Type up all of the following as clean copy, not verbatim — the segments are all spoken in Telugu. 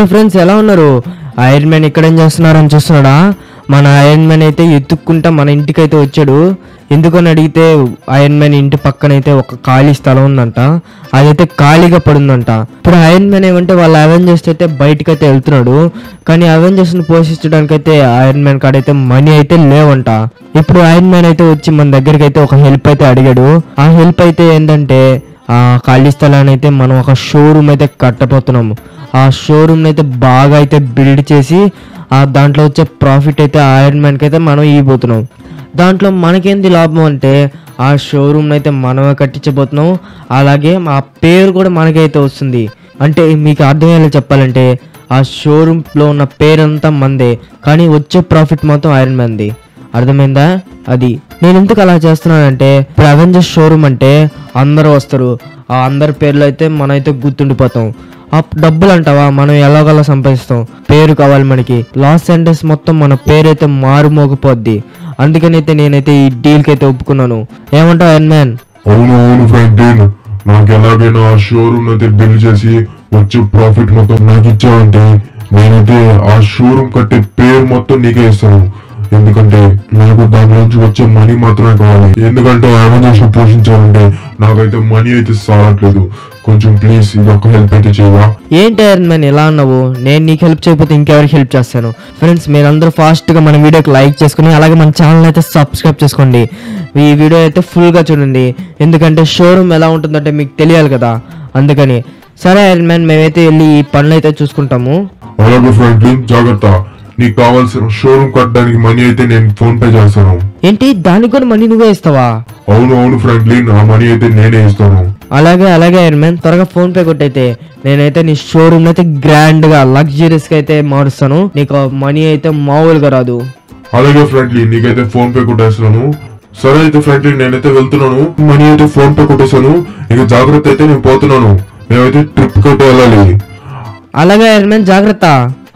హలో ఫ్రెండ్స్, ఎలా ఉన్నారు? ఐరన్ మ్యాన్ ఇక్కడేం చేస్తున్నారని చూస్తున్నాడా? మన ఐరన్ మ్యాన్ అయితే ఎత్తుక్కుంటా మన ఇంటికైతే వచ్చాడు. ఎందుకని అడిగితే ఐరన్ మ్యాన్ ఇంటి పక్కనైతే ఒక ఖాళీ స్థలం ఉందంట, అదైతే ఖాళీగా పడుందంట. ఇప్పుడు ఐరన్ మ్యాన్ ఏమంటే వాళ్ళ అవెంజర్స్ అయితే బయటకైతే వెళ్తున్నాడు, కానీ అవెంజర్స్ ని పోషించడానికి అయితే ఐరన్ మ్యాన్ కాడైతే మనీ అయితే లేవంట. ఇప్పుడు ఐరన్ మ్యాన్ అయితే వచ్చి మన దగ్గరికి అయితే ఒక హెల్ప్ అయితే అడిగాడు. ఆ హెల్ప్ అయితే ఏంటంటే ఆ ఖాళీ స్థలాన్ని అయితే మనం ఒక షోరూమ్ అయితే కట్టబోతున్నాము. ఆ షోరూమ్ అయితే బాగా అయితే బిల్డ్ చేసి దాంట్లో వచ్చే ప్రాఫిట్ అయితే ఐరన్ మ్యాన్కి అయితే మనం ఇవ్వబోతున్నాం. దాంట్లో మనకేంది లాభం అంటే ఆ షోరూమ్ అయితే మనమే కట్టించబోతున్నాం, అలాగే ఆ పేరు కూడా మనకైతే వస్తుంది. అంటే మీకు అర్థమయ్యేలా చెప్పాలంటే ఆ షోరూమ్లో ఉన్న పేరంతా మందే, కానీ వచ్చే ప్రాఫిట్ మొత్తం ఐరన్ మ్యాన్ది. అర్థమైందా? అది నేను ఎందుకు అలా చేస్తున్నానంటే, ఇప్పుడు అవెంజర్స్ షోరూమ్ అంటే అందరూ వస్తారు, ఆ అందరి పేర్లు అయితే మనం అయితే గుర్తుండిపోతాం. ఆ డబ్బులు అంటావా మనం ఎలాగోలా సంపాదిస్తాం, పేరు కావాలి మనకి. లాస్ ఏంజల్స్ మొత్తం మన పేరు అయితే మారుమోగిపోద్ది. అందుకనైతే నేనైతే ఈ డీల్కి అయితే ఒప్పుకున్నాను. ఏమంటావు ఐరన్ మ్యాన్? అవును ఫ్రాంక్లిన్, నాకు ఎలాగైనా ఆ షోరూమ్ అయితే బిల్డ్ చేసి వచ్చే ప్రాఫిట్ మొత్తం నాకు ఇచ్చావంటే నేనైతే ఆ షోరూమ్ కట్టే పేరు మొత్తం నీకే ఇస్తాను. ఎందుకంటే నాకు దాని నుంచి వచ్చే మనీ మాత్రమే కావాలి. ఎందుకంటే అవెంజర్స్ పోషించాలంటే నాకైతే మనీ అయితే సాలట్లేదు. కొంచెం ప్లీజ్ ఇది ఒక హెల్ప్ అయితే చేయవా? ఏంటి ఐరన్ మ్యాన్ ఎలా అన్నావు? నేను నీకు హెల్ప్ చేయకపోతే ఇంకెవరికి హెల్ప్ చేస్తాను? ఫ్రెండ్స్, మీరందరూ ఫాస్ట్గా మన వీడియోకి లైక్ చేసుకుని అలాగే మన ఛానల్ అయితే సబ్స్క్రైబ్ చేసుకోండి. ఈ వీడియో అయితే ఫుల్గా చూడండి, ఎందుకంటే షోరూమ్ ఎలా ఉంటుందంటే మీకు తెలియాలి కదా, అందుకని. సరే ఐరన్ మ్యాన్, మేమైతే వెళ్ళి ఈ పనులు అయితే చూసుకుంటాము. అలాగే ఫ్రాంక్లిన్, జాగ్రత్త. నీకు కావాల్సిన షోరూమ్ కట్టడానికి మనీ అయితే నేను ఫోన్ పే చేస్తాను. ఏంటి, దానికి కూడా మనీ నువ్వే ఇస్తావా? అవును ఫ్రాంక్లిన్, ఆ మనీ అయితే నేనే ఇస్తాను. అలాగే ఐరన్ మ్యాన్, త్వరగా ఫోన్ పే కొట్టయితే నేనైతే నీ షోరూమ్ అయితే గ్రాండ్ గా లగ్జరీస్ గా అయితే మారుస్తాను. నీకు మనీ అయితే మామూలుగా రాదు. అలాగే ఫ్రాంక్లిన్, నీకైతే ఫోన్ పే కొట్టేస్తున్నాను. సరే అయితే ఫ్రాంక్లిన్, నేనైతే వెళ్తున్నాను. మనీ అయితే ఫోన్ పే కొట్టేశాను. ఇక జాగ్రత్త అయితే నేను పోతున్నాను. మేమైతే ట్రిప్ కట్టే వెళ్ళాలి. అలాగే ఐరన్ మ్యాన్, జాగ్రత్త.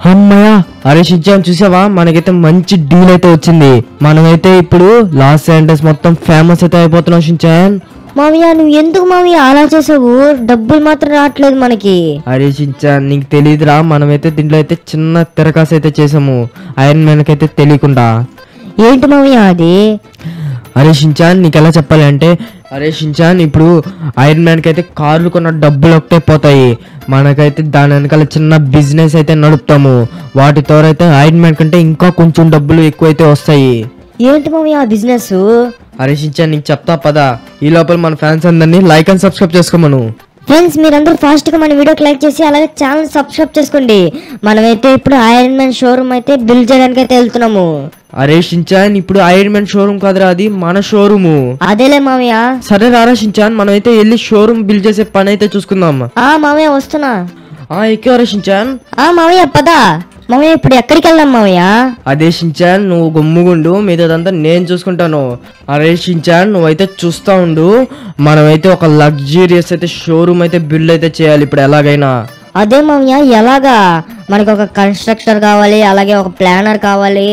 అమ్మయ్య, అరే షించాన్, చూసావా మనకైతే మంచి డీల్ అయితే వచ్చింది. మనమైతే ఇప్పుడు లాస్ ఏంజల్స్ మొత్తం ఫేమస్ అయితే అయిపోతున్నాం. షించాన్, మామయ్య నువ్వు ఎందుకు మామయ్య అలా చేసావు? డబ్బులు మాత్రం రావట్లేదు మనకి. అరే షించాన్, నీకు తెలియదురా, మనమైతే దీంట్లో అయితే చిన్న తిరకాసు అయితే చేసాము ఐరన్ మ్యాన్ కైతే తెలియకుండా. ఏంటి మామయ్య అది? అరే షించాన్, నీకు ఎలా చెప్పాలి అంటే, అరే షించాన్, ఇప్పుడు ఐరన్ మ్యాన్కి అయితే కార్లు కొన్న డబ్బులు ఒకటే పోతాయి. మనకైతే దాని వెనకాల చిన్న బిజినెస్ అయితే నడుపుతాము. వాటితో అయితే ఐరన్ మ్యాన్ కంటే ఇంకా కొంచెం డబ్బులు ఎక్కువైతే వస్తాయి. ఏంటి మామయ్య ఆ బిజినెస్? అరే షించాన్, నీకు చెప్తా పదా. ఈ లోపల మన ఫ్యాన్స్ అందరినీ లైక్ అండ్ సబ్స్క్రైబ్ చేసుకోమను. ఫ్రెండ్స్, మీరందరూ ఫాస్ట్ గా మన వీడియోకి లైక్ చేసి అలాగే ఛానల్ సబ్స్క్రైబ్ చేసుకోండి. మనమైతే ఇప్పుడు ఐరన్ మ్యాన్ షోరూమ్ అయితే బిల్డ్ చేయడానికి అయితే వెళ్తున్నాము. అరే షించాన్, ఇప్పుడు ఐరన్ మ్యాన్ షోరూమ్ కాదురా, అది మన షోరూము. అదేలే మామయ్య. సరే రారా షించాన్, మనం అయితే వెళ్ళి షోరూమ్ బిల్డ్ చేసే పని అయితే చూసుకుందాం. మామయ్య వస్తున్నా. ఎక్కేవరా షించాన్? మామయ్య పదా. మామయ్య ఇప్పుడు ఎక్కడికి వెళ్దాం మామయ్య? అదే షించాన్, నువ్వు గమ్ముగుండు, మీదంతా నేను చూసుకుంటాను. అరే షించాన్, నువ్వైతే చూస్తా ఉండు. మనమైతే ఒక లగ్జరియస్ అయితే షోరూమ్ అయితే బిల్డ్ అయితే చేయాలి ఇప్పుడు ఎలాగైనా. అదే మామయ్య, ఎలాగా? మనకి ఒక కన్స్ట్రక్టర్ కావాలి, అలాగే ఒక ప్లానర్ కావాలి.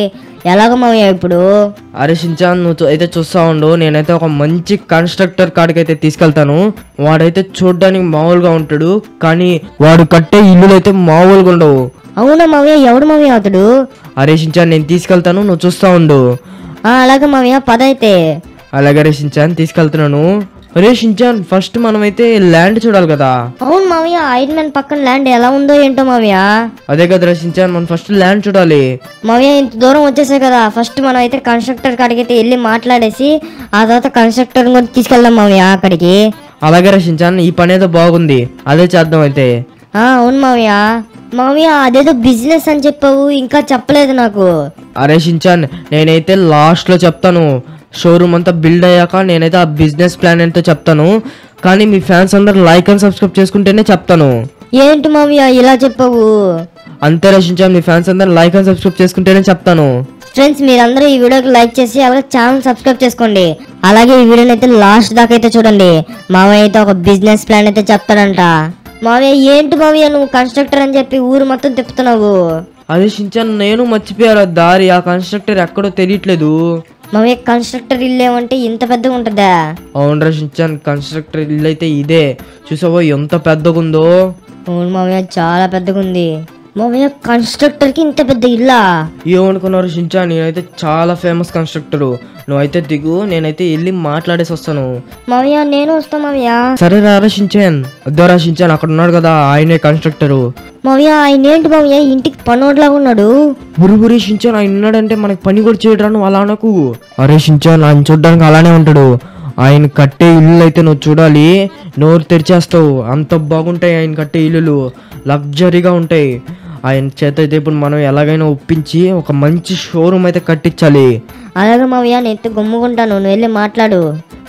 ఎలాగ మామయ్య ఇప్పుడు? అరే షించాన్, నువ్వు అయితే చూస్తా ఉండు. నేనైతే ఒక మంచి కన్స్ట్రక్టర్ కాడికి అయితే తీసుకెళ్తాను. వాడైతే చూడడానికి మామూలుగా ఉంటాడు, కానీ వాడు కట్టే ఇల్లులు అయితే మామూలుగా ఉండవు. అవునా మామయ్య? ఎవడు మామయ్య అతడు? అరే షించాన్, నేను తీసుకెళ్తాను, నువ్వు చూస్తా ఉండు. అలాగే మామయ్య, పద అయితే. అలాగే రే షించాన్, తీసుకెళ్తున్నాను. రే షించాన్, ఫస్ట్ మనమైతే ల్యాండ్ చూడాలి కదా. అవును మామయ్య, ఐరన్ మ్యాన్ పక్కన ల్యాండ్ ఎలా ఉందో ఏంటో మామయ్య. అదే కదా రే షించాన్, మనం ఫస్ట్ ల్యాండ్ చూడాలి. మామయ్య ఇంత దూరం వచ్చేసాయి కదా, ఫస్ట్ మనం అయితే కన్స్ట్రక్టర్ కాడికి అయితే వెళ్ళి మాట్లాడేసి ఆ తర్వాత కన్స్ట్రక్టర్ కూడా తీసుకెళ్దాం మామయ్య అక్కడికి. అలాగే రే షించాన్, ఈ పని ఏదో బాగుంది, అదే చేద్దాం అయితే. అవును మామయ్య. మామయ్య అదేదో బిజినెస్ అని చెప్పావు, ఇంకా చెప్పలేదు నాకు. అరే షించాన్, నేనైతే లాస్ట్ లో చెప్తాను. షోరూమ్ అంతా బిల్డ్ అయ్యాక నేనైతే ఆ బిజినెస్ ప్లాన్ ఏంటో చెప్తాను, కానీ మీ ఫ్యాన్స్ అందరు లైక్ అండ్ సబ్స్క్రైబ్ చేసుకుంటేనే చెప్తాను. ఏంటి మామయ్య ఇలా చెప్పావు? అంతే రే షించాన్, మీ ఫ్యాన్స్ అందరు లైక్ అండ్ సబ్స్క్రైబ్ చేసుకుంటేనే చెప్తాను. ఫ్రెండ్స్, మీరందరూ ఈ వీడియోకి లైక్ చేసి అలాగే ఛానల్ సబ్స్క్రైబ్ చేసుకోండి. అలాగే ఈ వీడియోని అయితే లాస్ట్ దాకా అయితే చూడండి. మామయ్య అయితే ఒక బిజినెస్ ప్లాన్ అయితే చెప్తాడంట. మామయ్య ఏంటి మామయ్య, నువ్వు కన్స్ట్రక్టర్ అని చెప్పి ఊరు మొత్తం తిప్పుతున్నావు? అదే షించాన్, నేను మర్చిపోయారు దారి, ఆ కన్స్ట్రక్టర్ ఎక్కడో తెలియట్లేదు. మామయ్య కన్స్ట్రక్టర్ ఇల్లు ఏమంటే ఇంత పెద్దగా ఉంటుందా? అవును రా షించాన్, కన్స్ట్రక్టర్ ఇల్లు అయితే ఇదే. చూసావో ఎంత పెద్దగా ఉందో. అవును మామయ్య, చాలా పెద్దగా ఉంది. మామయ్య కన్స్ట్రక్టర్ కి ఇంత పెద్ద ఇల్లా? ఏమనుకున్నారు షించాన్, నేనైతే చాలా ఫేమస్ కన్స్ట్రక్టరు. నువ్వైతే దిగు, నేనైతే వెళ్ళి మాట్లాడేసి వస్తాను. మామయ్య నేను వస్తా మామయ్య. సరే రారా షించాన్. అద్దోరా షించాన్, అక్కడ ఉన్నాడు కదా ఆయనే కన్స్ట్రక్టరు. మామయ్య ఆయన ఏంటి మామయ్య ఇంటికి పనోడ్లాగా ఉన్నాడు? బురి షించాన్ ఆయన ఉన్నాడంటే మనకి పని కూడా చేయడరా, నువ్వు అలా అనకు. అరే షించాన్, ఆయన చూడడానికి అలానే ఉంటాడు. ఆయన కట్టే ఇల్లు అయితే నువ్వు చూడాలి, నోరు తెరిచేస్తావు. అంత బాగుంటాయి ఆయన కట్టే ఇల్లులు, లగ్జరీగా ఉంటాయి. ఆయన చేత అయితే ఇప్పుడు మనం ఎలాగైనా ఒప్పించి ఒక మంచి షోరూమ్ అయితే కట్టించాలి. అలాగే మామయ్య నేను గమ్ముకుంటాను, నువ్వు వెళ్ళి మాట్లాడు.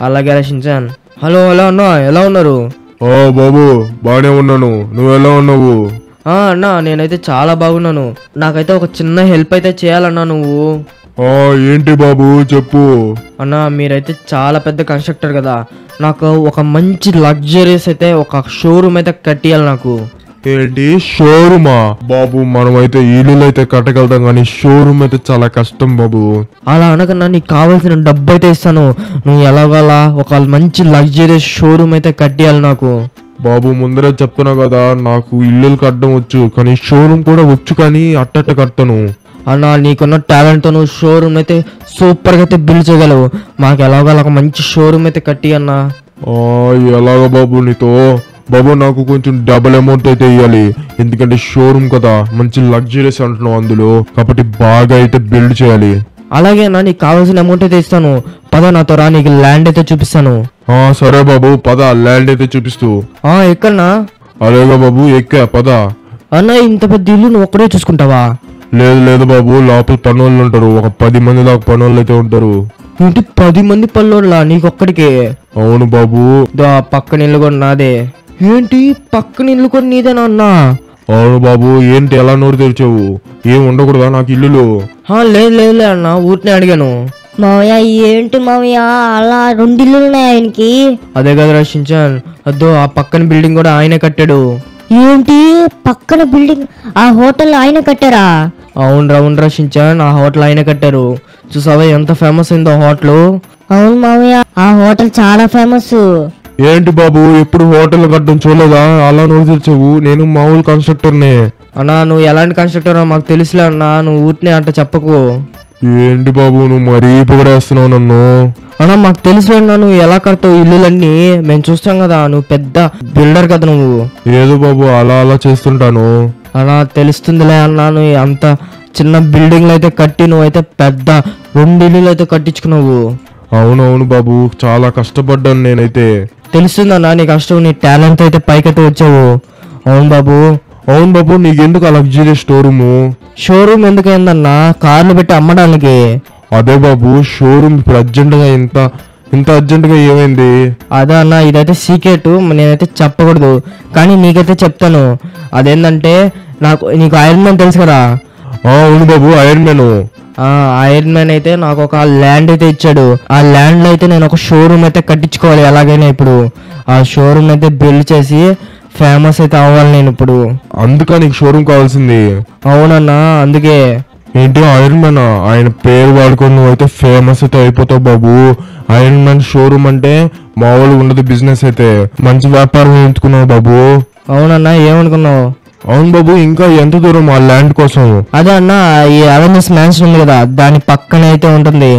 అలాగే రచించాన్. హలో అన్నా, ఎలా ఉన్నారు? ఓ బాబు బానే ఉన్నాను, నువ్వు ఎలా ఉన్నావు? అన్నా నేనైతే చాలా బాగున్నాను. నాకైతే ఒక చిన్న హెల్ప్ అయితే చేయాలన్నా నువ్వు. ఏంటి బాబు చెప్పు. అన్నా మీరైతే చాలా పెద్ద కన్స్ట్రక్టర్ కదా, నాకు ఒక మంచి లగ్జరీస్ అయితే ఒక షోరూమ్ అయితే కట్టియాలి నాకు. ఏంటి షోరూమా? బాబు మనమైతే ఇల్లు అయితే కట్టగలుగుతాం కానీ షోరూమ్ అయితే చాలా కష్టం బాబు. అలా అనకన్నా, నీకు కావాల్సిన డబ్బు అయితే ఇస్తాను. నువ్వు ఎలాగలా ఒక మంచి లగ్జరీస్ షోరూమ్ అయితే కట్టియాలి నాకు. బాబు ముందరే చెప్తున్నా కదా, నాకు ఇల్లులు కట్టడం వచ్చు కానీ షోరూమ్ కూడా వచ్చు, కానీ అట్టట్ట కట్టను. అన్నా నీకున్న టాలెంట్తో నువ్వు షోరూమ్ అయితే సూపర్గా అయితే బిల్డ్ చేయగలవు. మాకు ఎలాగోలా ఒక మంచి షోరూమ్ అయితే కట్టి అన్నా. ఎలాగ బాబు నీతో? బాబు నాకు కొంచెం డబుల్ అమౌంట్ అయితే ఇవ్వాలి, ఎందుకంటే షోరూమ్ కదా, మంచి లగ్జరీస్ అంటున్నావు అందులో, కాబట్టి బాగా అయితే బిల్డ్ చేయాలి. అలాగే అన్నా, నీకు కావాల్సిన అమౌంట్ అయితే ఇస్తాను. పద నాతో రా, నీకు ల్యాండ్ అయితే చూపిస్తాను. సరే బాబు పద, ల్యాండ్ అయితే చూపిస్తూ. ఎక్కడన్నా? అదేగా బాబు ఎక్కా, పద. అన్న ఇంత పెద్ద ఇల్లు నువ్వు ఒక్కడే చూసుకుంటావా? లేదు బాబు, లోపల పనులు ఉంటారు, ఒక 10 మంది దాకా పనులు అయితే ఉంటారు. ఏంటి 10 మంది పనులా నీకొక్కడికే? అవును బాబు. పక్కన ఇల్లు కూడా నాదే. ఏంటి పక్కన ఇల్లు కూడా నీదేనా అన్నా? అవును బాబు. ఏంటి ఎలా నోరు తెరిచావు? ఏం ఉండకూడదా నాకు ఇల్లులు? లేదు అన్న, ఊరినే అడిగాను. మావయ్య ఏంటి మావయ్య అలా 2 ఇల్లులు ఉన్నాయి ఆయనకి? అదే కదా రక్షించాను. అద్దో ఆ పక్కన బిల్డింగ్ కూడా ఆయనే కట్టాడు. ఏంటి పక్కన బిల్డింగ్? ఆ హోటల్ ఆయన కట్టారా? అవును రక్షించాను, ఆ హోటల్ ఆయనే కట్టారు. చూసావా ఎంత ఫేమస్ అయిందో హోటల్? అవును మావయ్య, ఆ హోటల్ చాలా ఫేమస్. ఏంటి బాబు ఎప్పుడు హోటల్ కట్టడం చూడలేదా? అలా నోరు తెరిచావు. నేను మామూలు కన్స్ట్రక్టర్నే. అన్నా నువ్వు ఎలాంటి కన్స్ట్రక్టర్ మాకు తెలుసులే అన్నా, నువ్వు ఊరినే అంట చెప్పకు. ఏంటి బాబు నువ్వు మరీ పొగడేస్తున్నావు నన్ను? అన్నా మాకు తెలుసు అన్నా, నువ్వు ఎలా కడతావు ఇల్లులన్నీ మేము చూస్తాం కదా, నువ్వు పెద్ద బిల్డర్ కదా నువ్వు. ఏదో బాబు అలా చేస్తుంటాను. అలా తెలుస్తుందిలే అన్నా, నువ్వు అంత చిన్న బిల్డింగ్లు అయితే కట్టి నువ్వైతే పెద్ద 2 ఇల్లులు అయితే కట్టించుకున్నావు. అవునవును బాబు, చాలా కష్టపడ్డాను నేనైతే. తెలుస్తుందన్నా నీ కష్టం, నీ టాలెంట్ అయితే పైకైతే వచ్చావు. అవును బాబు. నీకెందుకు ఆ లగ్జరీ షోరూమ్ ఎందుకైందన్నా? కార్లు పెట్టి అమ్మడానికి. అదే బాబు షోరూమ్ ఇప్పుడు అర్జెంటుగా ఇంత అర్జెంటుగా ఏమైంది? అదే అన్న, ఇదైతే సీక్రెట్, నేనైతే చెప్పకూడదు, కానీ నీకైతే చెప్తాను. అదేంటంటే నీకు ఐరన్ మ్యాన్ తెలుసు కదా? అవును బాబు, ఐరన్ మ్యాన్ అయితే నాకు ఒక ల్యాండ్ అయితే ఇచ్చాడు. ఆ ల్యాండ్ లో అయితే నేను ఒక షోరూమ్ అయితే కట్టించుకోవాలి ఎలాగైనా. ఇప్పుడు ఆ షోరూమ్ అయితే బిల్డ్ చేసి ఫేమస్ అయితే అవ్వాలి నేను ఇప్పుడు. అందుక నీకు షోరూమ్ కావాల్సింది? అవునన్నా, అందుకే. ఏంటి ఐరన్ మ్యాన్? ఆయన పేరు వాడుకొని నువ్వైతే ఫేమస్ అయితే అయిపోతావు బాబు. ఐరన్ మ్యాన్ షోరూమ్ అంటే మామూలుగా ఉండదు బిజినెస్ అయితే. మంచి వ్యాపారం ఎంచుకున్నావు బాబు. అవునన్నా, ఏమనుకున్నావు? అవును బాబు, ఇంకా ఎంత దూరం ఆ ల్యాండ్ కోసం? అదే అన్న, ఈ అవెంజర్స్ మ్యాన్షన్ ఉంది కదా, దాని పక్కన అయితే ఉంటుంది.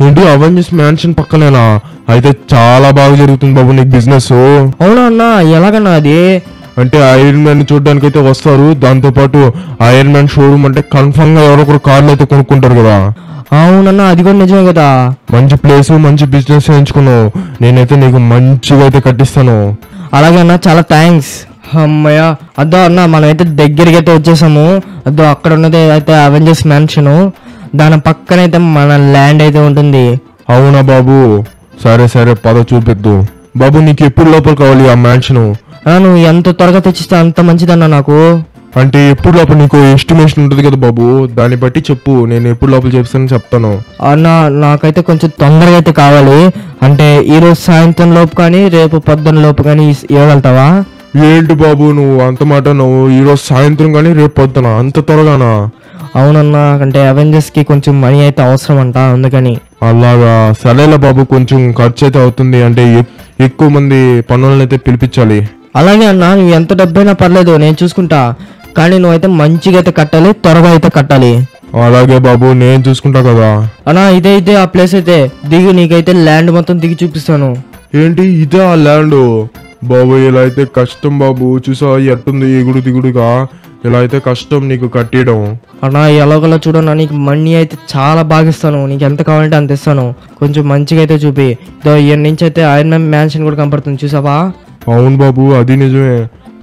ఏంటి అవెంజర్స్ మ్యాన్షన్ పక్కనేనా? అయితే చాలా బాగా జరుగుతుంది బాబు నీకు బిజినెస్. అవునా అన్న, ఎలాగన్నా అది? అంటే ఐరన్ మ్యాన్ చూడడానికి అయితే వస్తారు, దాంతో పాటు ఐరన్ మ్యాన్ షోరూమ్ అంటే కన్ఫర్మ్ గా ఎవరో ఒకరు కార్లు అయితే కొనుక్కుంటారు కదా. అవునన్నా, అది కూడా నిజమే కదా. మంచి ప్లేస్, మంచి బిజినెస్ ఎంచుకున్నావు. నేనైతే నీకు మంచిగా అయితే కట్టిస్తాను. అలాగే అన్న, చాలా థ్యాంక్స్. అమ్మయ్య, అద్దో అన్న మనమైతే దగ్గరికి అయితే వచ్చేసాము. అద్దో అక్కడ ఉన్నది అయితే అవెంజర్స్ మ్యాన్షన్, దాని పక్కన అయితే మన ల్యాండ్ అయితే ఉంటుంది. అవునా బాబు? సరే పద చూపిద్దు. బాబు నీకు ఎప్పుడు లోపల కావాలి ఆ మ్యాన్షన్? నువ్వు ఎంత త్వరగా తెచ్చిస్తే అంత మంచిదన్నా నాకు. అంటే ఎప్పుడు లోపల నీకు ఎస్టిమేషన్ ఉంటుంది కదా బాబు, దాన్ని బట్టి చెప్పు, నేను ఎప్పుడు లోపల చేస్తానని చెప్తాను. అన్న నాకైతే కొంచెం తొందరగా అయితే కావాలి. అంటే ఈరోజు సాయంత్రం లోపు కానీ రేపు పొద్దున్న లోపు కానీ ఇవ్వగలుగుతావా? ఏంటి బాబు నువ్వు అంత మాట? నువ్వు ఈరోజు సాయంత్రం కానీ రేపు పొద్దున అంత త్వరగానా? అవునన్నా, అంటే అవెంజర్స్ కి కొంచెం మనీ అయితే అవసరం అంట, అందుకని. అలాగా, సరేలే బాబు, కొంచెం ఖర్చు అయితే అవుతుంది, అంటే ఎక్కువ మంది పనులను అయితే పిలిపించాలి. అలాగే అన్న, నువ్వు ఎంత డబ్బైనా పర్లేదు నేను చూసుకుంటా, కానీ నువ్వైతే మంచిగా అయితే కట్టాలి, త్వరగా అయితే కట్టాలి. అలాగే బాబు, నేను చూసుకుంటా కదా. అన్నా ఇదైతే ఆ ప్లేస్ అయితే దిగు, నీకైతే ల్యాండ్ మొత్తం దిగి చూపిస్తాను. ఏంటి ఇదే ఆ ల్యాండ్? బాబు ఇలా అయితే కష్టం బాబు, చూసా ఎట్టుంది ఎగుడు దిగుడుగా. ఇలా అయితే కష్టం నీకు కట్టేయడం. అన్నా ఎలాగోలా చూడన్నా, నీకు మనీ అయితే చాలా బాగా ఇస్తాను, నీకు ఎంత కావాలంటే అంత ఇస్తాను. కొంచెం మంచిగా అయితే చూపి. ఇదో ఇయర్ నుంచి అయితే ఐరన్ మ్యాన్ మ్యాన్షన్ కూడా కనపడుతుంది, చూసావా? అవును బాబు, అది నిజమే.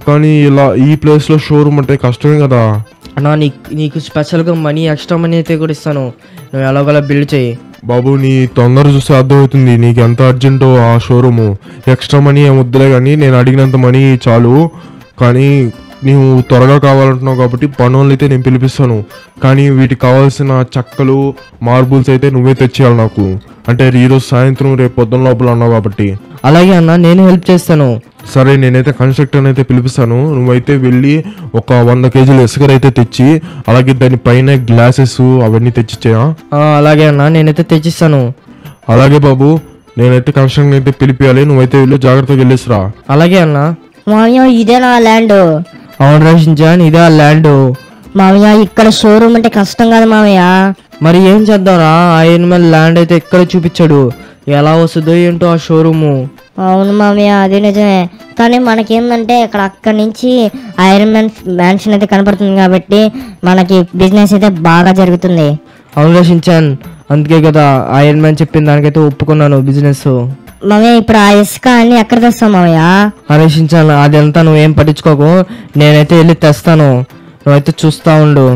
కానీ ఇలా ఈ ప్లేస్ లో షోరూమ్ అంటే కష్టమే కదా. అన్నా నీకు స్పెషల్గా మనీ, ఎక్స్ట్రా మనీ అయితే కూడా ఇస్తాను, నువ్వు ఎలాగోలా బిల్డ్ చేయి. బాబు నీ తొందర చూస్తే అర్థమవుతుంది నీకు ఎంత అర్జెంటో ఆ షోరూము. ఎక్స్ట్రా మనీ ఏం వద్దులే, కానీ నేను అడిగినంత మనీ చాలు. కానీ నీవు త్వరగా కావాలంటున్నావు కాబట్టి పనులు అయితే నేను పిలిపిస్తాను. కానీ వీటికి కావాల్సిన చెక్కలు, మార్బుల్స్ అయితే నువ్వే తెచ్చేయాలి నాకు. అంటే ఈరోజు సాయంత్రం రేపు పొద్దున్న లోపల అన్నావు కాబట్టి. అలాగే అన్న, నేను హెల్ప్ చేస్తాను. సరే, నేనైతే కన్స్ట్రక్టర్ అయితే పిలిపిస్తాను. నువ్వైతే వెళ్ళి ఒక 100 కేజీలు ఇసుక అయితే తెచ్చి, అలాగే దాని పైన గ్లాసెస్ అవన్నీ తెచ్చిచ్చాయా? అలాగే అన్న, నేనైతే తెచ్చిస్తాను. అలాగే బాబు, నేనైతే కన్స్ట్రక్టర్ అయితే పిలిపియాలి. నువ్వైతే వెళ్ళి జాగ్రత్తగా వెళ్ళేసిరా. అలాగే అన్న. మామయ్య ఇదే నా ల్యాండ్. అవును రచించాను, ఇదే ఆ ల్యాండ్. మామయ్య ఇక్కడ షోరూమ్ అంటే కష్టం కాదు మామయ్య. మరి ఏం చేద్దాంరా, ఐరన్ మ్యాన్ ల్యాండ్ అయితే ఎక్కడ చూపించాడు, ఎలా వస్తుందో ఏంటో ఆ షోరూము. అవును మామయ్య, అది నిజమే. కానీ మనకేందంటే ఇక్కడ అక్కడి నుంచి ఐరన్ మ్యాన్ మ్యాన్షన్ అయితే కనపడుతుంది కాబట్టి మనకి బిజినెస్ అయితే బాగా జరుగుతుంది. అవును రచించాను, అందుకే కదా ఐరన్ మ్యాన్ చెప్పిన దానికైతే ఒప్పుకున్నాను బిజినెస్. మామయ్య ఇప్పుడు ఆ ఇసుక అన్ని ఎక్కడ తెస్తాం మామయ్య? రచించాను, అదంతా నువ్వేం పట్టించుకోకు, నేనైతే వెళ్ళి తెస్తాను, నువ్వైతే చూస్తా ఉండు.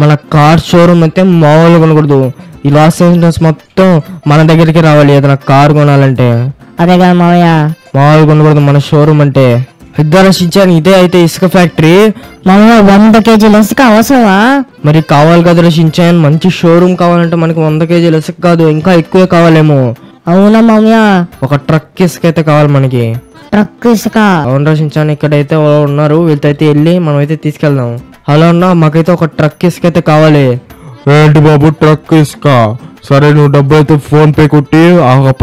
మన కార్ షోరూమ్ అయితే మామూలుగా కొనకూడదు, ఈ లాస్ ఏంజల్స్ మొత్తం మన దగ్గరికి రావాలి ఏదైనా కార్ కొనాలంటే. అదే కదా మామయ్య, మామూలుగా కొనకూడదు మన షోరూమ్ అంటే. ఇద్దరు రచించాను, ఇదే అయితే ఇసుక ఫ్యాక్టరీ. మామయ్య 100 కేజీల ఇసుక అవసరమా? మరి కావాలి కదా రచించాను, మంచి షోరూమ్ కావాలంటే మనకి 100 కేజీలు ఇసుక కాదు, ఇంకా ఎక్కువే కావాలేమో. అవునా మామయ్య? ఒక ట్రక్ ఇసుక అయితే కావాలి మనకి. ట్రక్ ఇసుక? అవును రచించాను, ఇక్కడైతే ఉన్నారు, వీళ్ళతో అయితే వెళ్ళి మనం అయితే తీసుకెళ్దాం. హలో అన్న, మాకైతే ఒక ట్రక్ ఇసుక అయితే కావాలి. ఏంటి బాబు ట్రక్ ఇసుక? సరే, నువ్వు డబ్బు అయితే ఫోన్ పే కొట్టి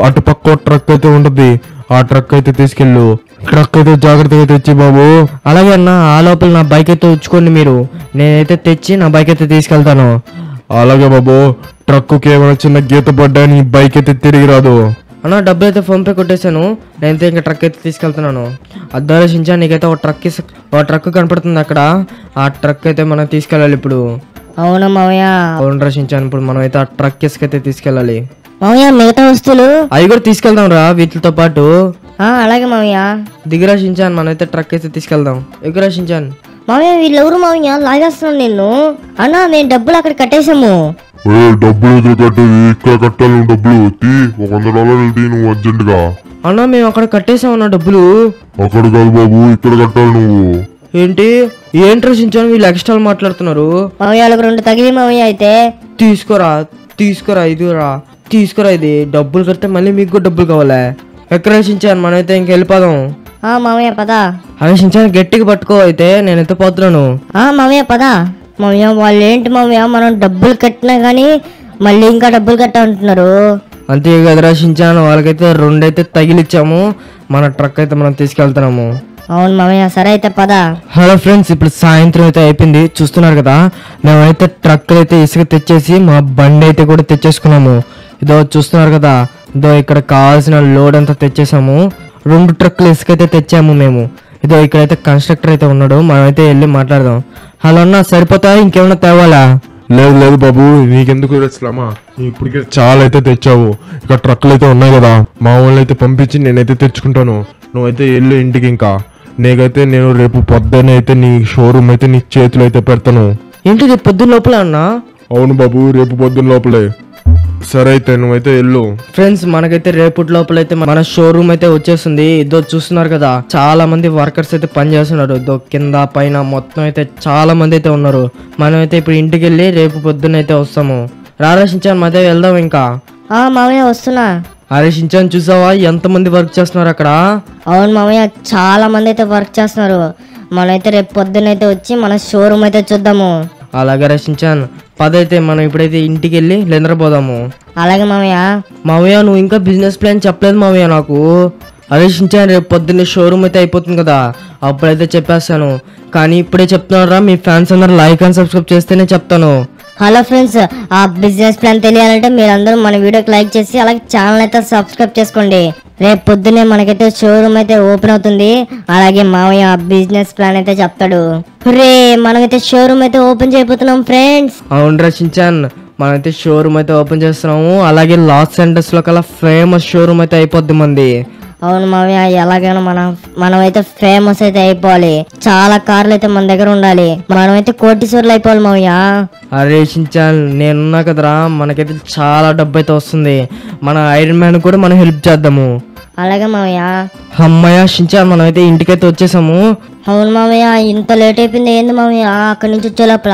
అటు పక్క ట్రక్ అయితే ఉంటుంది, ఆ ట్రక్ అయితే తీసుకెళ్ళు. ట్రక్ అయితే జాగ్రత్తగా తెచ్చి బాబు. అలాగే అన్న, ఆ లోపల నా బైక్ అయితే ఉంచుకోండి మీరు, నేనైతే తెచ్చి నా బైక్ అయితే తీసుకెళ్తాను. అలాగే బాబు, ట్రక్కుకి ఏమైనా చిన్న గీత పడ్డా నీ బైక్ అయితే తిరిగి రాదు. అన్న డబ్బులు అయితే ఫోన్ పే కొట్టేశాను, నేనైతే ఇంకా ట్రక్ అయితే తీసుకెళ్తున్నాను. అద్దాలోచించా, నీకైతే ఒక ట్రక్ కనపడుతుంది అక్కడ, ఆ ట్రక్ అయితే మనం తీసుకెళ్ళాలి ఇప్పుడు. అవునా మామయ్య? అవును రచించాను, ఇప్పుడు మనం అయితే ఆ ట్రక్ ఇసుకైతే తీసుకెళ్ళాలి. మామయ్య మిగతా వస్తువులు? అవి కూడా తీసుకెళ్దాం రా వీటితో పాటు. అలాగే మామయ్య. దిగిరాశించాను, మనమైతే ట్రక్ అయితే తీసుకెళ్దాం. ఎగురాశించాను. మామయ్య వీళ్ళెవరు మామయ్య? లాగేస్తున్నాను నిన్ను. అన్నా మేము డబ్బులు అక్కడ కట్టేసాము. డబ్బులు ఎదురు కట్టేది, ఇక్కడ కట్టాలి డబ్బులు. $100 తీ నువ్వు అర్జెంట్ గా. అన్నా మేము అక్కడ కట్టేసామన్నా డబ్బులు. అక్కడ కాదు బాబు, ఇక్కడ కట్టాలి నువ్వు. ఏంటి రచించాను, వీళ్ళు ఎక్స్ట్రా మాట్లాడుతున్నారు. మామయ్య వాళ్ళకి 2 తగిలి మామయ్య. అయితే తీసుకురా ఇది డబ్బులు కడితే మళ్ళీ మీకు కూడా డబ్బులు కావాలా? ఎక్కడ రచించాను, మనమైతే ఇంక వెళ్ళిపోదాం. మామయ్య పద. రచించాను, గట్టిగా పట్టుకో, అయితే నేనైతే పోతున్నాను. మామయ్య పద. మామయ్య వాళ్ళు ఏంటి మామయ్య, మనం డబ్బులు కట్టినా గానీ మళ్ళీ ఇంకా డబ్బులు కట్ట అంటున్నారు. అంతే కదా రచించాను, వాళ్ళకైతే 2 అయితే తగిలిచ్చాము, మన ట్రక్ అయితే మనం తీసుకెళ్తున్నాము. అవును మామయ్య, సరే అయితే పద. హలో ఫ్రెండ్స్, ఇప్పుడు సాయంత్రం అయితే అయిపోయింది, చూస్తున్నారు కదా. మేమైతే ట్రక్ అయితే ఇసుక తెచ్చేసి మా బండి అయితే కూడా తెచ్చేసుకున్నాము. ఇదో చూస్తున్నారు కదా, ఇదో ఇక్కడ కావాల్సిన లోడ్ అంతా తెచ్చేసాము. 2 ట్రక్కులు ఇసుక అయితే తెచ్చాము మేము. ఇదో ఇక్కడైతే కన్స్ట్రక్టర్ అయితే ఉన్నాడు, మనమైతే వెళ్ళి మాట్లాడదాం. హలో అన్న, సరిపోతాయి ఇంకేమన్నా తేవాలా? లేదు బాబు, నీకెందుకు శ్రమ, ఇప్పటికే చాలా అయితే తెచ్చావు. ఇక్కడ ట్రక్లు అయితే ఉన్నాయి కదా, మా వాళ్ళని అయితే పంపించి నేనైతే తెచ్చుకుంటాను. నువ్వైతే వెళ్ళు ఇంటికి. ఇంకా నేను రేపు పొద్దున్న అయితే నీ షోరూమ్ అయితే నీ చేతిలో అయితే పెడతాను. ఏంటిది పొద్దున్న లోపల అన్నా? అవును బాబు, రేపు పొద్దున్న లోపలే. సరే అయితే నువ్వైతే వెళ్ళు. ఫ్రెండ్స్, మనకైతే రేపటి లోపల అయితే మన షోరూమ్ అయితే వచ్చేస్తుంది. ఇదో చూస్తున్నారు కదా, చాలా మంది వర్కర్స్ అయితే పని చేస్తున్నారు. ఇదో కింద పైన మొత్తం అయితే చాలా మంది అయితే ఉన్నారు. మనమైతే ఇప్పుడు ఇంటికి వెళ్ళి రేపు పొద్దున్న అయితే వస్తాము. రారసించాను, మధ్య వెళ్దాం ఇంకా. మామయ్య వస్తున్నా. ఆరేషించాను, చూసావా ఎంతమంది వర్క్ చేస్తున్నారు అక్కడ? అవును మామయ్య, చాలా మంది అయితే వర్క్ చేస్తున్నారు. మనమైతే రేపు పొద్దునైతే వచ్చి మన షోరూమ్ అయితే చూద్దాము. అలాగే రచించాను, పదైతే మనం ఇప్పుడైతే ఇంటికి వెళ్ళి నిద్రపోదాము. అలాగే మామయ్య. మామయ్య, నువ్వు ఇంకా బిజినెస్ ప్లాన్ చెప్పలేదు మామయ్య నాకు. అరే షించాన్ రేపు పొద్దున్నే షోరూమ్ అయితే అయిపోతుంది కదా, అప్పుడైతే చెప్పేస్తాను. కానీ ఇప్పుడే చెప్తున్నారా, మీ ఫ్యాన్స్ అందరూ లైక్ అండ్ సబ్స్క్రైబ్ చేస్తేనే చెప్తాను. హలో ఫ్రెండ్స్, ఆ బిజినెస్ ప్లాన్ తెలియాలంటే మీరందరూ మన వీడియోకి లైక్ చేసి అలాగే ఛానల్ అయితే సబ్స్క్రైబ్ చేసుకోండి. రేపు పొద్దున్నే మనకైతే షోరూమ్ అయితే ఓపెన్ అవుతుంది. అలాగే మామయ్య ఆ బిజినెస్ ప్లాన్ అయితే చెప్తాడు. రే మనమైతే షోరూమ్ అయితే ఓపెన్ చేయబోతున్నాం ఫ్రెండ్స్. అవునరా షించాన్, మనమైతే షోరూమ్ అయితే ఓపెన్ చేస్తున్నాము. అలాగే లాస్ ఏంజల్స్ లో కల్లా ఫేమస్ షోరూమ్ అయితే అయిపోద్ది మంది. అవును మామయ్య, ఎలాగైనా మనమైతే ఫేమస్ అయితే అయిపోవాలి. చాలా కార్లు అయితే మన దగ్గర ఉండాలి. మనమైతే కోటీశ్వర్లు అయిపోవాలి మామయ్య. అరే షించాన్, నేనున్నా కదరా, మనకైతే చాలా డబ్బు అయితే వస్తుంది. మన ఐరన్ మ్యాన్ కూడా మనం హెల్ప్ చేద్దాము. అలాగే మామయ్య. అమ్మయ్య షించాన్, మనమైతే ఇంటికైతే వచ్చేసాము. అవును మామయ్య, ఇంత లేట్ అయిపోయింది ఏంది మామయ్య అక్కడి నుంచి వచ్చే లోపల?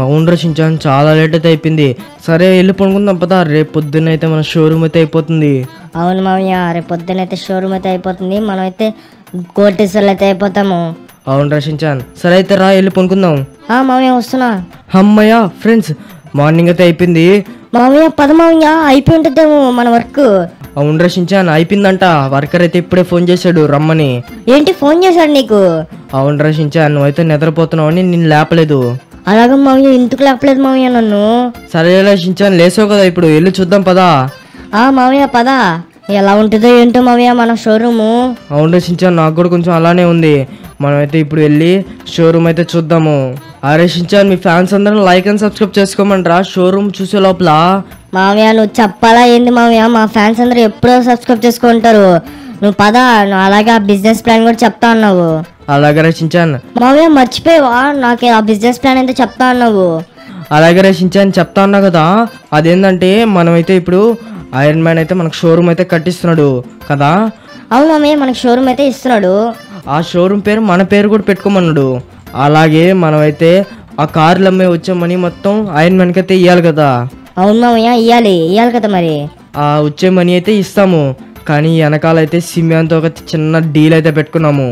అవునరా షించాన్, చాలా లేట్ అయితే అయిపోయింది. సరే వెళ్ళి పడుకుందాం పదా, రేపు పొద్దున్న అయితే మన షోరూమ్ అయితే అయిపోతుంది. అవును మామయ్య, రేపు పొద్దునైతే షోరూమ్ అయితే అయిపోతుంది. మనమైతే కోటీశ్వర్లు అయితే అయిపోతాము. అవునరా షించాన్, సరే అయితే రా వెళ్ళి పడుకుందాం. మామయ్య వస్తున్నా. అమ్మయ్య ఫ్రెండ్స్, మార్నింగ్ అయితే అయిపోయింది. మామయ్య పద మామయ్య, అయిపోయి ఉంటుందేమో మన వర్క్. అవునరా షించాన్, అయిపోయిందంట. వర్కర్ అయితే ఇప్పుడే ఫోన్ చేశాడు రమ్మని. ఏంటి ఫోన్ చేశాడు నీకు? అవునరా షించాన్, నువ్వైతే నిద్రపోతున్నావు అని నేను లేపలేదు. అలాగే మామయ్య, ఇంటికి లేపలేదు మామయ్య నన్ను. సరేలా షించాన్, లేసావు కదా, ఇప్పుడు వెళ్ళి చూద్దాం పదా. మామయ్య పద. ఎలా ఉంటుందో ఏంటో మామయ్య మన షోరూము. అవునరా షించాన్, నాకు కూడా కొంచెం అలానే ఉంది. మనమైతే ఇప్పుడు వెళ్ళి షోరూమ్ అయితే చూద్దాము. అరే షించాన్, మీ ఫ్యాన్స్ అందరూ లైక్ అండ్ సబ్స్క్రైబ్ చేసుకోమంటారా షోరూమ్ చూసే లోపల? మామయ్య నువ్వు చెప్పాలా ఏంది మామయ్య, మా ఫ్యాన్స్ అందరూ ఎప్పుడో సబ్స్క్రైబ్ చేసుకుంటారు. నువ్వు పద, నువ్వు అలాగే ఆ బిజినెస్ ప్లాన్ కూడా చెప్తా అన్నావు. అలాగే షించాన్. మామయ్య మర్చిపోయావా, నాకు ఆ బిజినెస్ ప్లాన్ అయితే చెప్తా అన్నావు. అలాగే షించాన్, చెప్తా అన్నా కదా. అదేంటంటే మనమైతే ఇప్పుడు ఐరన్ మ్యాన్ అయితే మనకు షోరూమ్ అయితే కట్టిస్తున్నాడు కదా. అవును మామయ్య, మనకు షోరూమ్ అయితే ఇస్తున్నాడు. ఆ షోరూమ్ పేరు మన పేరు కూడా పెట్టుకోమన్నాడు. అలాగే మనమైతే ఆ కార్లు అమ్మే వచ్చే మనీ మొత్తం ఐరన్ మ్యాన్కి అయితే ఇవ్వాలి కదా. అవును మామయ్య, ఇవ్వాలి కదా మరి. ఆ వచ్చే మనీ అయితే ఇస్తాము. కానీ వెనకాలైతే సిమియాన్తో ఒక చిన్న డీల్ అయితే పెట్టుకున్నాము.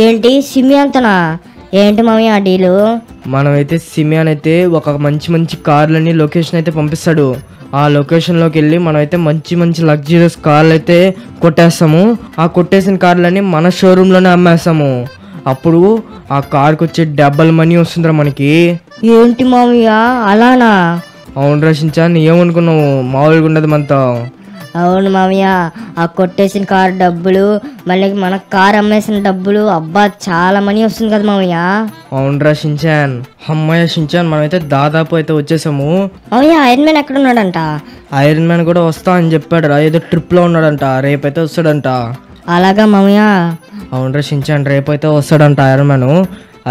ఏంటి సిమియాన్తోనా? ఏంటి మామయ్య ఆ డీలు? మనమైతే సిమియాన్ అయితే ఒక మంచి మంచి కార్లని లొకేషన్ అయితే పంపిస్తాడు. ఆ లొకేషన్లోకి వెళ్ళి మనమైతే మంచి మంచి లగ్జరియస్ కార్లు అయితే కొట్టేస్తాము. ఆ కొట్టేసిన కార్లని మన షోరూంలోనే అమ్మేస్తాము. అప్పుడు ఆ కార్కి వచ్చే డబల్ మనీ వస్తుందిరా మనకి. ఏంటి మామయ్య అలానా? అవును రచించాన్, ఏమనుకున్నావు, మామూలుగా ఉండదు మనతో. అవును మామయ్య, ఆ కొట్టేసిన కార్ డబ్బులు మళ్ళీ మన కార్ అమ్మేసిన డబ్బులు, అబ్బా చాలా మనీ వస్తుంది కదా మామయ్య. అవునరా షించాన్. అమ్మాయి షించాన్, మనమైతే దాదాపు అయితే వచ్చేసాము. మామయ్య ఐరన్ మ్యాన్ ఎక్కడ ఉన్నాడంట? ఐరన్ మ్యాన్ కూడా వస్తా అని చెప్పాడు రా, ఏదో ట్రిప్ లో ఉన్నాడంట, రేపైతే వస్తాడంట. అలాగా మామయ్య? అవునరా షించాన్, రేపైతే వస్తాడంట ఐరన్ మ్యాన్.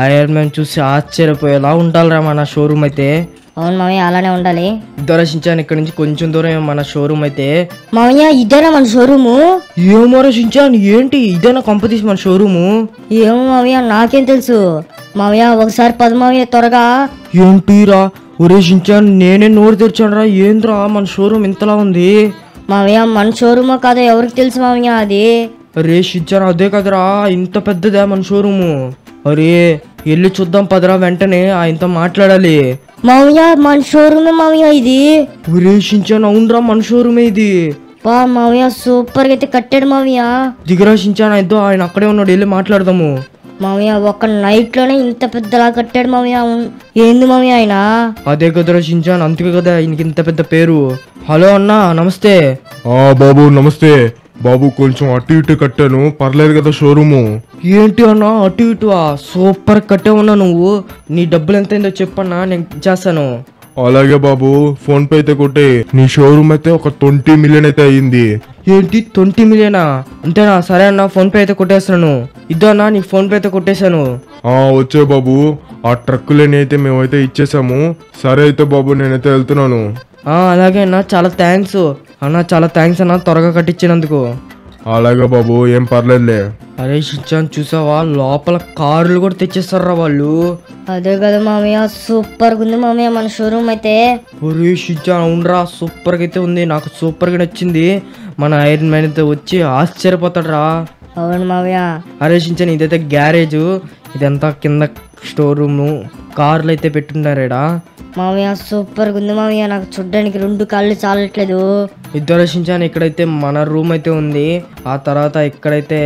ఐరన్ మ్యాన్ చూసి ఆశ్చర్యపోయేలా ఉండాలిరా మన షోరూమ్ అయితే. అవును మామయ్య, అలానే ఉండాలి. ఇద్దరు షించాన్, ఇక్కడ నుంచి కొంచెం దూరం మన షోరూమ్ అయితే. మామయ్య ఇదేనా మన షోరూము? ఏమోరా షించాన్, ఏంటి ఇదేనా కంపెనీస్ మన షోరూము? ఏమో మామయ్య, నాకేం తెలుసు. మామయ్య ఒకసారి పద మామయ్య త్వరగా. ఏంటిరా ఒరే షించాన్, నేనే నోరు తెరిచాను రా, ఏంద్రా మన షోరూమ్ ఇంతలా ఉంది? మామయ్య మన షోరూమో కాదో ఎవరికి తెలుసు మామయ్య అది. అరే షించాన్, అదే కదరా, ఇంత పెద్దదా మన షోరూము? అరే వెళ్ళి చూద్దాం పదరా, వెంటనే ఆయనతో మాట్లాడాలి. మామయ్య మన షోరూమే మామయ్య ఇది. ఒరే షించాన్, అవునరా మన షోరూమే ఇది. మామయ్య సూపర్ గా అయితే కట్టాడు మామయ్య. దిగరా షించాన్, ఆయన అక్కడే ఉన్నాడు, వెళ్ళి మాట్లాడదాము. మామయ్య ఒక్క నైట్ లోనే ఇంత పెద్దలా కట్టాడు మామయ్య. ఏంది మామయ్య ఆయన? అదే కదరా షించాన్, అందుకే కదా ఆయనకి ఇంత పెద్ద పేరు. హలో అన్న, నమస్తే. బాబు నమస్తే. బాబు కొంచెం అటు ఇటు కట్టాను, పర్లేదు కదా షోరూము? ఏంటి అన్న అటు ఇటు? సూపర్ కట్టే ఉన్నా నువ్వు. నీ డబ్బులు ఎంత అయిందో చెప్పన్నా, నేను చేస్తాను. అలాగే బాబు, ఫోన్ పే అయితే కొట్టే. నీ షోరూమ్ అయితే ఒక 20 మిలియన్ అయితే అయ్యింది. ఏంటి 20 మిలియనా? అంతేనా? సరే అన్న, ఫోన్ పే అయితే కొట్టేస్తున్నాను. ఇద్దో అన్న, నీకు ఫోన్ పే అయితే కొట్టేశాను. వచ్చే బాబు, ఆ ట్రక్కులని అయితే మేమైతే ఇచ్చేసాము. సరే అయితే బాబు, నేనైతే వెళ్తున్నాను. అలాగే అన్న, చాలా థ్యాంక్స్ అన్న, చాలా థ్యాంక్స్ అన్న, త్వరగా కట్టించినందుకు. అలాగే బాబు, ఏం పర్లేదులే. అరే షించాన్, చూసావా లోపల కార్లు కూడా తెచ్చేస్తారా వాళ్ళు? అదే కదా మామయ్య, సూపర్ గా ఉంది మామయ్య మన షోరూమ్ అయితే. ఒరే షించాన్, అవునరా సూపర్ గా అయితే ఉంది, నాకు సూపర్ గా నచ్చింది. మన ఐరన్ మ్యాన్ అయితే వచ్చి ఆశ్చర్యపోతాడు రా. అవును మామయ్య. అరే షించాన్, ఇదైతే గ్యారేజ్, ఇదంతా కింద స్టోర్ రూమ్, కార్లు అయితే పెట్టున్నారేడా. మామయ్య సూపర్ ఉంది మామయ్య, నాకు చూడ్డానికి 2 కాళ్ళు చాలట్లేదు. ఇద్దరు షించాన్ ఇక్కడైతే మన రూమ్ అయితే ఉంది. ఆ తర్వాత ఇక్కడైతే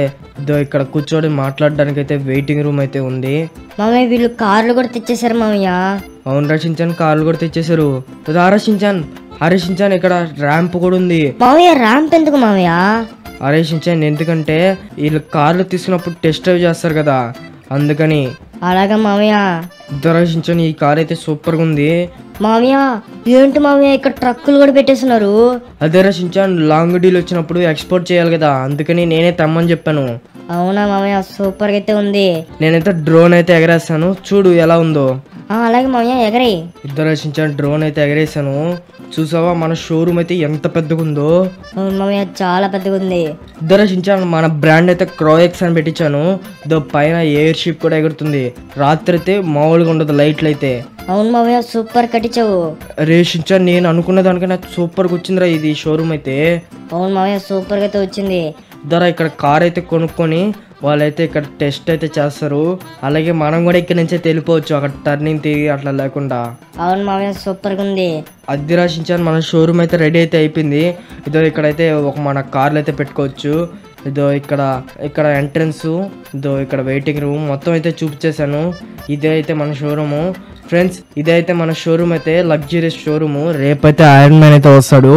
ఇక్కడ కూర్చొని మాట్లాడడానికి అయితే వెయిటింగ్ రూమ్ అయితే ఉంది. మామయ్య వీళ్ళు కార్లు కూడా తెచ్చేసారు మామయ్య. అవును రక్షించాను, కార్లు కూడా తెచ్చేసారు. హరీషించాన్ ఇక్కడ ర్యాంప్ కూడా ఉంది. మామయ్య ర్యాంప్ ఎందుకు మామయ్య? హరీషించాన్ ఎందుకంటే వీళ్ళు కార్లు తీసుకున్నప్పుడు టెస్ట్ డ్రైవ్ చేస్తారు కదా, అందుకని. అలాగా మామయ్య. దర్శించాను, ఈ కార్ అయితే సూపర్ గా ఉంది. మామయ్య ఏంటి మామయ్య ఇక్కడ ట్రక్కులు కూడా పెట్టేస్తున్నారు? అదే రచించాను, లాంగ్ డీల్ వచ్చినప్పుడు ఎక్స్పోర్ట్ చేయాలి కదా, అందుకని నేనే తెమ్మని చెప్పాను. అవునా మామయ్య, సూపర్ గా అయితే ఉంది. నేనైతే డ్రోన్ అయితే ఎగరేస్తాను, చూడు ఎలా ఉందో. అలాగే మామయ్య ఎగరే. ఇద్దరు రచించాను, డ్రోన్ అయితే ఎగరేసాను. చూసావా మన షోరూమ్ అయితే ఎంత పెద్దగా ఉందో? అవును మామయ్య, చాలా పెద్దగా ఉంది. ఇద్దరు రచించాను, మన బ్రాండ్ అయితే క్రోఎక్స్ అని పెట్టించాను. పైన ఎయిర్ షిప్ కూడా ఎగురుతుంది. రాత్రి అయితే మామూలుగా ఉండదు లైట్లు అయితే. అవును మామయ్య, సూపర్ కట్టించావు. రేషించాను, నేను అనుకున్న దానికన్నా సూపర్గా వచ్చిందిరా ఇది షోరూమ్ అయితే. అవును మామయ్య, సూపర్ గా అయితే వచ్చింది. ఇక్కడ కార్ అయితే కొనుక్కొని వాళ్ళైతే ఇక్కడ టెస్ట్ అయితే చేస్తారు. అలాగే మనం కూడా ఇక్కడ నుంచే వెళ్ళిపోవచ్చు, అక్కడ టర్నింగ్ తిరిగి అట్లా లేకుండా. అవును మామయ్య, సూపర్ గా ఉంది. అది రాసించాను, మన షోరూమ్ అయితే రెడీ అయితే అయిపోయింది. ఇక్కడైతే మన కార్లు అయితే పెట్టుకోవచ్చు. ఇక్కడ ఎంట్రన్స్, ఇక్కడ వెయిటింగ్ రూమ్ మొత్తం అయితే చూపించేశాను. ఇదే అయితే మన షోరూము ఫ్రెండ్స్. ఇదైతే మన షోరూమ్ అయితే లగ్జరీస్ షోరూము. రేపైతే ఐరన్ మ్యాన్ అయితే వస్తాడు.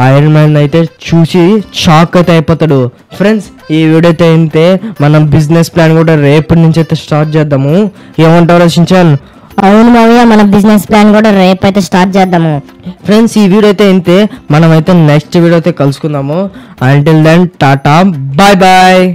ఐరన్ మ్యాన్ అయితే చూసి షాక్ అయితే అయిపోతాడు. ఫ్రెండ్స్ ఈ వీడియో అయితే అయితే మనం బిజినెస్ ప్లాన్ కూడా రేపటి నుంచి అయితే స్టార్ట్ చేద్దాము. ఏమంటారు రచించాను? అవును మామయ్య, మన బిజినెస్ ప్లాన్ కూడా రేపైతే స్టార్ట్ చేద్దాము. ఫ్రెండ్స్ ఈ వీడియో అయితే ఇంతే, మనమైతే నెక్స్ట్ వీడియో అయితే కలుసుకుందాము. Until then tata, bye bye.